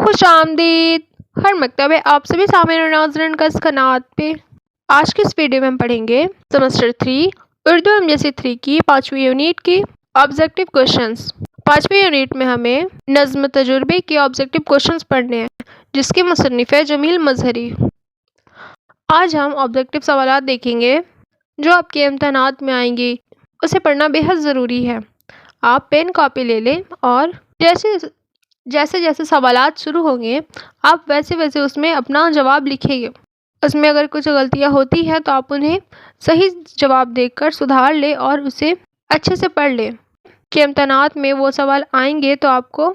خوش آمدید ہر مکتب ہے آپ سبھی سامعین اور ناظرین کا اس قنات پہ۔ آج کی اس ویڈیو میں ہم پڑھیں گے سیمسٹر 3 اردو MSc 3 کی 5ویں یونٹ کی آبجیکٹیو کوشچنز۔ 5ویں یونٹ میں ہمیں نظم تجربے کے آبجیکٹیو کوشچنز پڑھنے ہیں جس کے مصنف ہے جمیل مظہری۔ آج ہم آبجیکٹیو سوالات دیکھیں گے جو آپ کے امتحانات میں آئیں گی، اسے پڑھنا بے حد ضروری ہے۔ آپ پین کاپی لے لیں اور جیسے جیسے سوالات شروع ہوں گے آپ ویسے ویسے اس میں اپنا جواب لکھیں گے۔ اس میں اگر کچھ غلطیاں ہوتی ہیں تو آپ انہیں صحیح جواب دیکھ کر سدھار لیں اور اسے اچھے سے پڑھ لیں کہ امتحانات میں وہ سوال آئیں گے تو آپ کو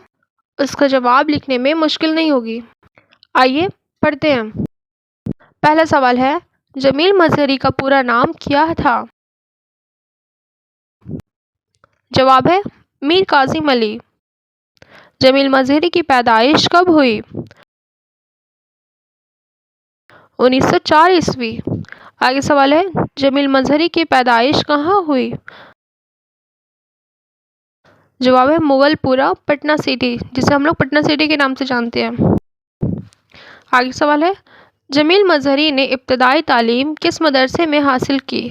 اس کا جواب لکھنے میں مشکل نہیں ہوگی۔ آئیے پڑھتے ہیں۔ پہلا سوال ہے، جمیل مظہری کا پورا نام کیا تھا؟ جواب ہے میر کاظم علی۔ جمیل مظہری کی پیدائش کب ہوئی؟ 1904 عیسوی۔ آگے سوال ہے، جمیل مظہری کی پیدائش کہاں ہوئی؟ جواب ہے مغل پورہ، پٹنہ سٹی، جسے ہم لوگ پٹنہ سٹی کے نام سے جانتے ہیں۔ آگے سوال ہے، جمیل مظہری نے ابتدائی تعلیم کس مدرسے میں حاصل کی؟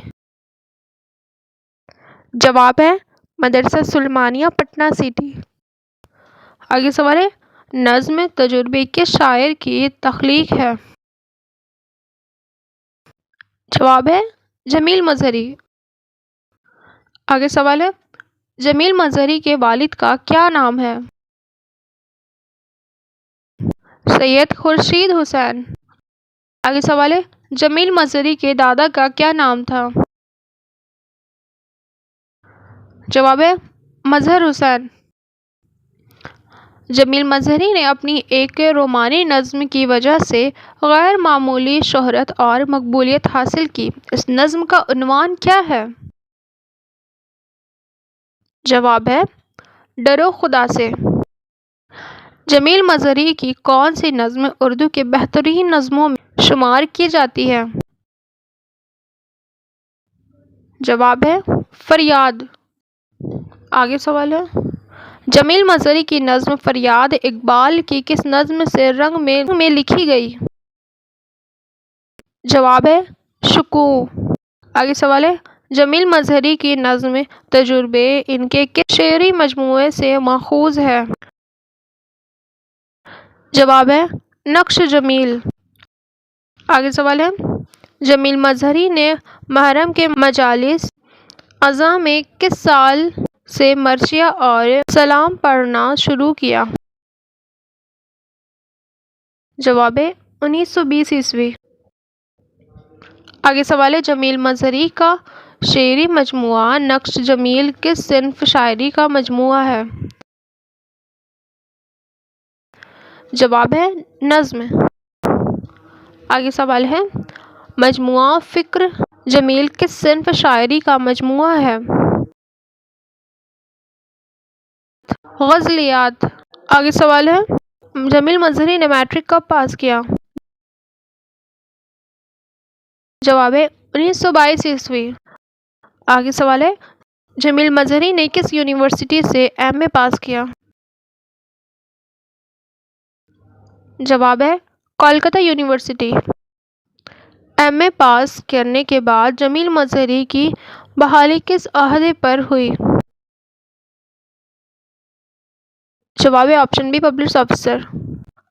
جواب ہے مدرسہ سلیمانیہ، پٹنہ سٹی۔ آگے سوال ہے، نظم تجربے کس شاعر کی تخلیق ہے؟ جواب ہے جمیل مظہری۔ آگے سوال ہے، جمیل مظہری کے والد کا کیا نام ہے؟ سید خورشید حسین۔ آگے سوال ہے، جمیل مظہری کے دادا کا کیا نام تھا؟ جواب ہے مظہر حسین۔ جمیل مظہری نے اپنی ایک رومانی نظم کی وجہ سے غیر معمولی شہرت اور مقبولیت حاصل کی۔ اس نظم کا عنوان کیا ہے؟ جواب ہے ڈرو خدا سے۔ جمیل مظہری کی کون سی نظم اردو کے بہترین نظموں میں شمار کی جاتی ہے؟ جواب ہے فریاد۔ آگے سوال ہے، جمیل مظہری کی نظم فریاد اقبال کی کس نظم سے رنگ میں لکھی گئی؟ جواب ہے شکوہ۔ آگے سوال ہے، جمیل مظہری کی نظم تجربے ان کے کس شعری مجموعے سے ماخوذ ہے؟ جواب ہے نقش جمیل۔ آگے سوال ہے، جمیل مظہری نے محرم کے مجالس اعزاں میں کس سال سے مرثیہ اور سلام پڑھنا شروع کیا؟ جواب ہے 1920 عیسوی۔ آگے سوال ہے، جمیل مظہری کا شعری مجموعہ نقش جمیل کس صنف شاعری کا مجموعہ ہے؟ جواب ہے نظم۔ آگے سوال ہے، مجموعہ فکر جمیل کس صنف شاعری کا مجموعہ ہے؟ غزلیات۔ آگے سوال ہے، جمیل مظہری نے میٹرک کب پاس کیا؟ جواب ہے 1922 عیسوی۔ آگے سوال ہے، جمیل مظہری نے کس یونیورسٹی سے MA پاس کیا؟ جواب ہے کولکتہ یونیورسٹی۔ MA پاس کرنے کے بعد جمیل مظہری کی بحالی کس عہدے پر ہوئی؟ جواب ہے آپشن بی پبلش آفیسر۔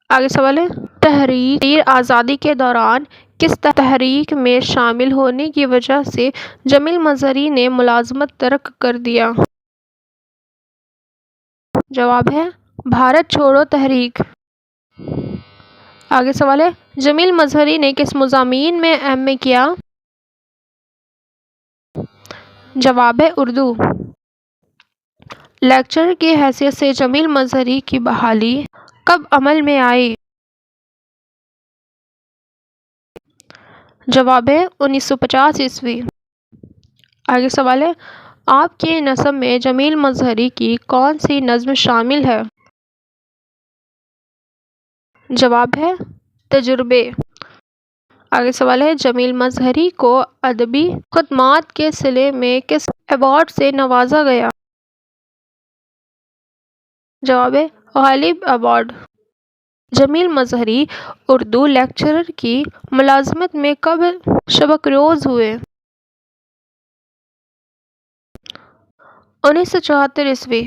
آگے سوال ہے، تحریک آزادی کے دوران کس تحریک میں شامل ہونے کی وجہ سے جمیل مظہری نے ملازمت ترک کر دیا؟ جواب ہے بھارت چھوڑو تحریک۔ آگے سوال ہے، جمیل مظہری نے کس مضامین میں MA کیا؟ جواب ہے اردو۔ لیکچرر کی حیثیت سے جمیل مظہری کی بحالی کب عمل میں آئی؟ جواب ہے 1950 عیسوی۔ آگے سوال ہے، آپ کی نظم میں جمیل مظہری کی کون سی نظم شامل ہے؟ جواب ہے تجربے۔ آگے سوال ہے، جمیل مظہری کو ادبی خدمات کے صلے میں کس ایوارڈ سے نوازا گیا؟ جواب ہے غالب ایوارڈ۔ جمیل مظہری اردو لیکچرر کی ملازمت میں کب شبک روز ہوئے؟ 1974 عیسوی۔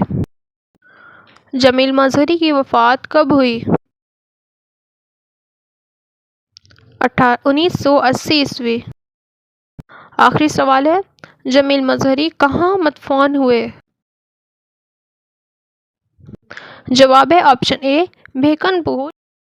جمیل مظہری کی وفات کب ہوئی؟ 1980 عیسوی۔ آخری سوال ہے، جمیل مظہری کہاں مدفون ہوئے؟ جواب ہے آپشن اے، بیکن پور۔